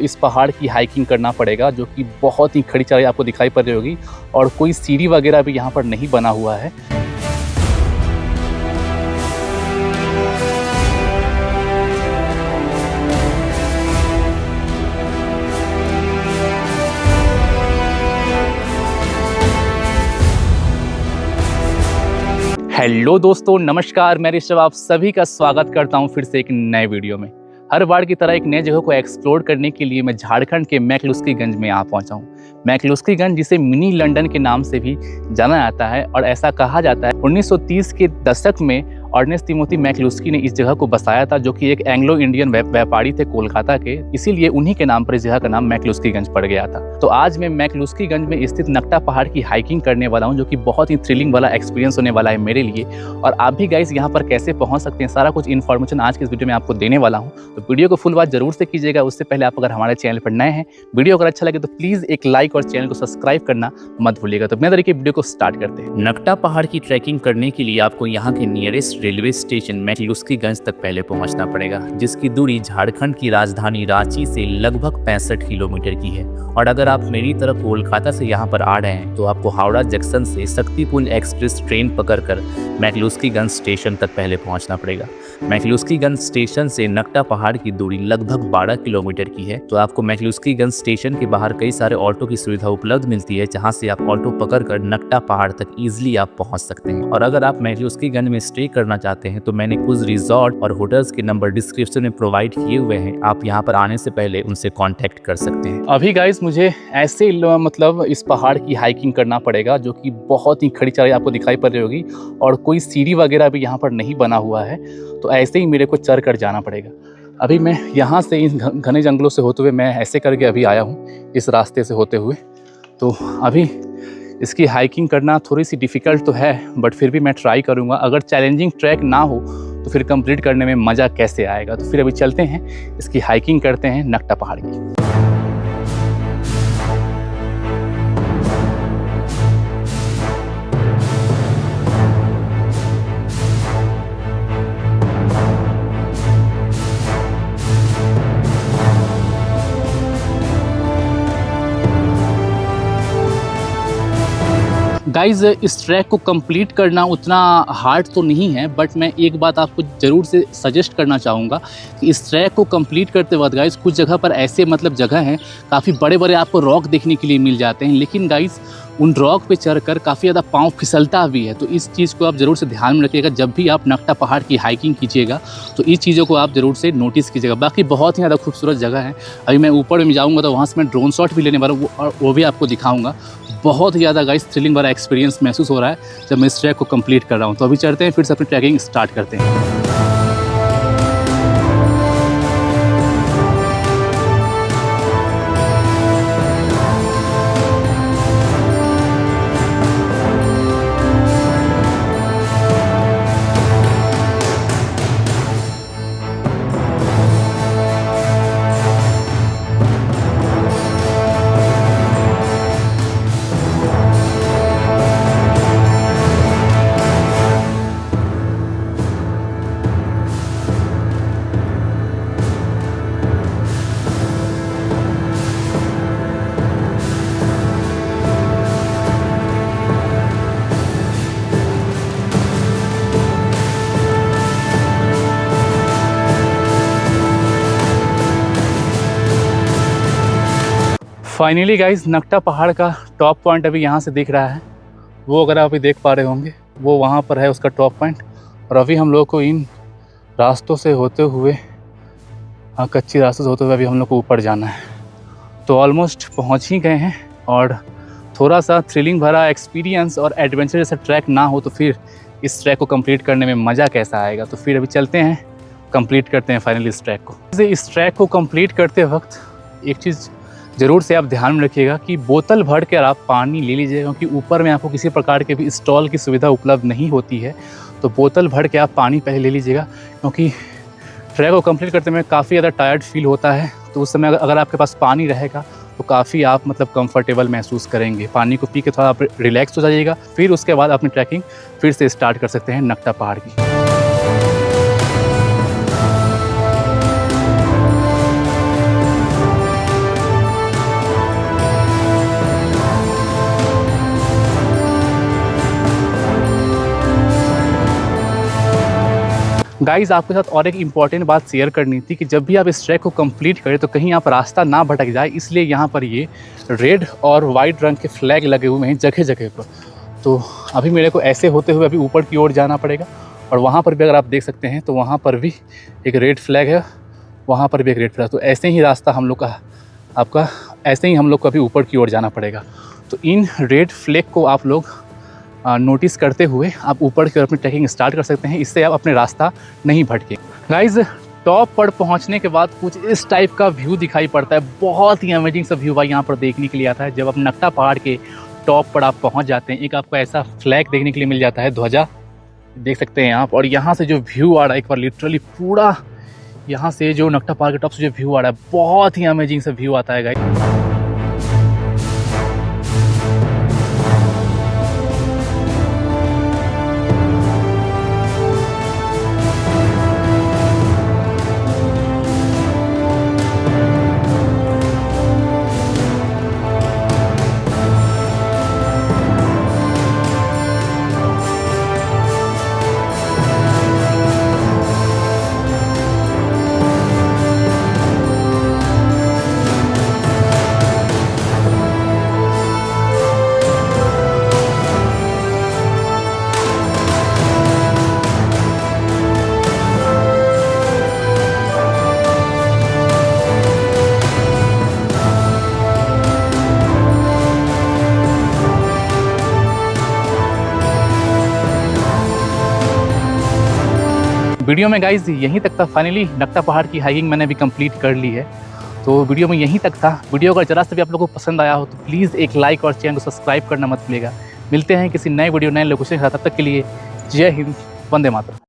इस पहाड़ की हाइकिंग करना पड़ेगा, जो कि बहुत ही खड़ी चढ़ाई आपको दिखाई पड़ रही होगी और कोई सीढ़ी वगैरह भी यहाँ पर नहीं बना हुआ है। हेलो दोस्तों, नमस्कार। मैं ऋषभ आप सभी का स्वागत करता हूं फिर से एक नए वीडियो में। हर बार की तरह एक नए जगह को एक्सप्लोर करने के लिए मैं झारखंड के मैक्लुस्कीगंज में आ पहुंचा हूं। मैक्लुस्कीगंज, जिसे मिनी लंदन के नाम से भी जाना जाता है और ऐसा कहा जाता है 1930 के दशक में अर्नेस्ट तिमोथी मैक्लुस्की ने इस जगह को बसाया था, जो कि एक एंग्लो इंडियन व्यापारी थे कोलकाता के। इसीलिए उन्हीं के नाम पर इस जगह का नाम मैक्लुस्कीगंज पड़ गया था। तो आज मैं मैक्लुस्कीगंज में स्थित नकटा पहाड़ की हाइकिंग करने वाला हूं, जो कि बहुत ही थ्रिलिंग वाला एक्सपीरियंस होने वाला है मेरे लिए। और आप भी गाइस यहाँ पर कैसे पहुंच सकते हैं, सारा कुछ इन्फॉर्मेशन आज के इस वीडियो में आपको देने वाला हूँ। तो वीडियो को फुल वॉच जरूर से कीजिएगा। उससे पहले आप अगर हमारे चैनल पर नए हैं, वीडियो अगर अच्छा लगे तो प्लीज़ एक लाइक और चैनल को सब्सक्राइब करना मत भूलिएगा। तो बिना देरी के वीडियो को स्टार्ट करते हैं। नकटा पहाड़ की ट्रैकिंग करने के लिए आपको यहाँ के नियरेस्ट रेलवे स्टेशन मैक्लुस्कीगंज तक पहले पहुंचना पड़ेगा, जिसकी दूरी झारखंड की राजधानी रांची से लगभग 65 किलोमीटर की है। और अगर आप मेरी तरफ कोलकाता से यहाँ पर आ रहे हैं तो आपको हावड़ा जंक्शन से शक्तिपुंज एक्सप्रेस ट्रेन पकड़कर मैक्लुस्कीगंज स्टेशन तक पहले पहुंचना पड़ेगा। मैक्लुस्कीगंज स्टेशन से नकटा पहाड़ की दूरी लगभग 12 किलोमीटर की है। तो आपको मैक्लुस्कीगंज स्टेशन के बाहर कई सारे ऑटो की सुविधा उपलब्ध मिलती है, जहां से आप ऑटो पकड़कर नकटा पहाड़ तक इजीली आप पहुंच सकते हैं। और अगर आप मैक्लुस्कीगंज में स्टे करना चाहते हैं तो मैंने कुछ रिजॉर्ट और होटल्स के नंबर डिस्क्रिप्शन में प्रोवाइड किए हुए हैं, आप यहाँ पर आने से पहले उनसे कॉन्टेक्ट कर सकते हैं। अभी गाइस मुझे ऐसे मतलब इस पहाड़ की हाइकिंग करना पड़ेगा, जो कि बहुत ही खड़ी चढ़ाई आपको दिखाई पड़ रही होगी और कोई सीढ़ी वगैरह भी यहाँ पर नहीं बना हुआ है। तो ऐसे ही मेरे को चढ़ कर जाना पड़ेगा। अभी मैं यहाँ से इन घने जंगलों से होते हुए मैं ऐसे करके अभी आया हूँ, इस रास्ते से होते हुए। तो अभी इसकी हाइकिंग करना थोड़ी सी डिफ़िकल्ट तो है, बट फिर भी मैं ट्राई करूँगा। अगर चैलेंजिंग ट्रैक ना हो तो फिर कंप्लीट करने में मज़ा कैसे आएगा। तो फिर अभी चलते हैं, इसकी हाइकिंग करते हैं नकटा पहाड़ की। गाइज़, इस ट्रैक को कंप्लीट करना उतना हार्ड तो नहीं है, बट मैं एक बात आपको ज़रूर से सजेस्ट करना चाहूँगा कि इस ट्रैक को कंप्लीट करते वक्त गाइज़ कुछ जगह पर ऐसे जगह हैं, काफ़ी बड़े बड़े आपको रॉक देखने के लिए मिल जाते हैं। लेकिन गाइज़ उन रॉक पे चढ़कर काफ़ी ज़्यादा पाँव फिसलता भी है। तो इस चीज़ को आप ज़रूर से ध्यान में रखिएगा जब भी आप नकटा पहाड़ की हाइकिंग कीजिएगा। तो इस चीज़ों को आप ज़रूर से नोटिस कीजिएगा। बाकी बहुत ही ज़्यादा खूबसूरत जगह है। अभी मैं ऊपर में जाऊँगा तो वहाँ से मैं ड्रोन शॉट भी लेने वाला हूँ और वो भी आपको दिखाऊँगा। बहुत ही ज़्यादा गाइस थ्रिलिंग वाला एक्सपीरियंस महसूस हो रहा है जब मैं इस ट्रैक को कंप्लीट कर रहा हूँ। तो अभी चलते हैं, फिर से अपनी ट्रैकिंग स्टार्ट करते हैं। फाइनली गाइस नकटा पहाड़ का टॉप पॉइंट अभी यहाँ से दिख रहा है। वो अगर आप अभी देख पा रहे होंगे, वो वहाँ पर है उसका टॉप पॉइंट। और अभी हम लोग को इन रास्तों से होते हुए, कच्ची रास्तों से होते हुए अभी हम लोग को ऊपर जाना है। तो ऑलमोस्ट पहुँच ही गए हैं। और थोड़ा सा थ्रिलिंग भरा एक्सपीरियंस और एडवेंचर जैसा ट्रैक ना हो तो फिर इस ट्रैक को कंप्लीट करने में मज़ा कैसा आएगा। तो फिर अभी चलते हैं, कंप्लीट करते हैं फाइनली इस ट्रैक को। इस ट्रैक को कंप्लीट करते वक्त एक चीज़ ज़रूर से आप ध्यान में रखिएगा कि बोतल भर कर आप पानी ले लीजिएगा, क्योंकि ऊपर में आपको किसी प्रकार के भी स्टॉल की सुविधा उपलब्ध नहीं होती है। तो बोतल भर के आप पानी पहले ले लीजिएगा, क्योंकि ट्रैक को कंप्लीट करते में काफ़ी ज़्यादा टायर्ड फील होता है। तो उस समय अगर आपके पास पानी रहेगा तो काफ़ी आप कंफर्टेबल महसूस करेंगे। पानी को पी के थोड़ा आप रिलैक्स हो जाइएगा। फिर उसके बाद अपनी ट्रैकिंग फिर से स्टार्ट कर सकते हैं नकटा पहाड़ की। गाइस आपके साथ और एक इम्पॉर्टेंट बात शेयर करनी थी कि जब भी आप इस ट्रैक को कंप्लीट करें तो कहीं आप रास्ता ना भटक जाए, इसलिए यहाँ पर ये रेड और वाइट रंग के फ्लैग लगे हुए हैं जगह जगह पर। तो अभी मेरे को ऐसे होते हुए अभी ऊपर की ओर जाना पड़ेगा, और वहाँ पर भी अगर आप देख सकते हैं तो वहाँ पर भी एक रेड फ्लैग है, वहाँ पर भी एक रेड फ्लैग। तो ऐसे ही रास्ता हम लोग का आपका ऐसे ही हम लोग को अभी ऊपर की ओर जाना पड़ेगा। तो इन रेड फ्लैग को आप लोग नोटिस करते हुए आप ऊपर की ओर अपनी ट्रैकिंग स्टार्ट कर सकते हैं, इससे आप अपने रास्ता नहीं भटके। गाइज टॉप पर पहुंचने के बाद कुछ इस टाइप का व्यू दिखाई पड़ता है। बहुत ही अमेजिंग सा व्यू भाई यहाँ पर देखने के लिए आता है। जब आप नक्टा पहाड़ के टॉप पर आप पहुंच जाते हैं, एक आपको ऐसा फ्लैग देखने के लिए मिल जाता है, ध्वजा देख सकते हैं आप। और यहाँ से जो व्यू आ रहा है एक बार लिटरली पूरा यहाँ से जो नक्टा पहाड़ के टॉप से जो व्यू आ रहा है, बहुत ही अमेजिंग सा व्यू आता है गाइज। वीडियो में गाइज यहीं तक था। फाइनली नक्टा पहाड़ की हाइकिंग मैंने अभी कंप्लीट कर ली है, तो वीडियो में यहीं तक था। वीडियो अगर जरा से भी आप लोगों को पसंद आया हो तो प्लीज़ एक लाइक और चैनल को सब्सक्राइब करना मत भूलिएगा। मिलते हैं किसी नए वीडियो नए लोकेशन के साथ, तब तक के लिए जय हिंद, वंदे मातरम।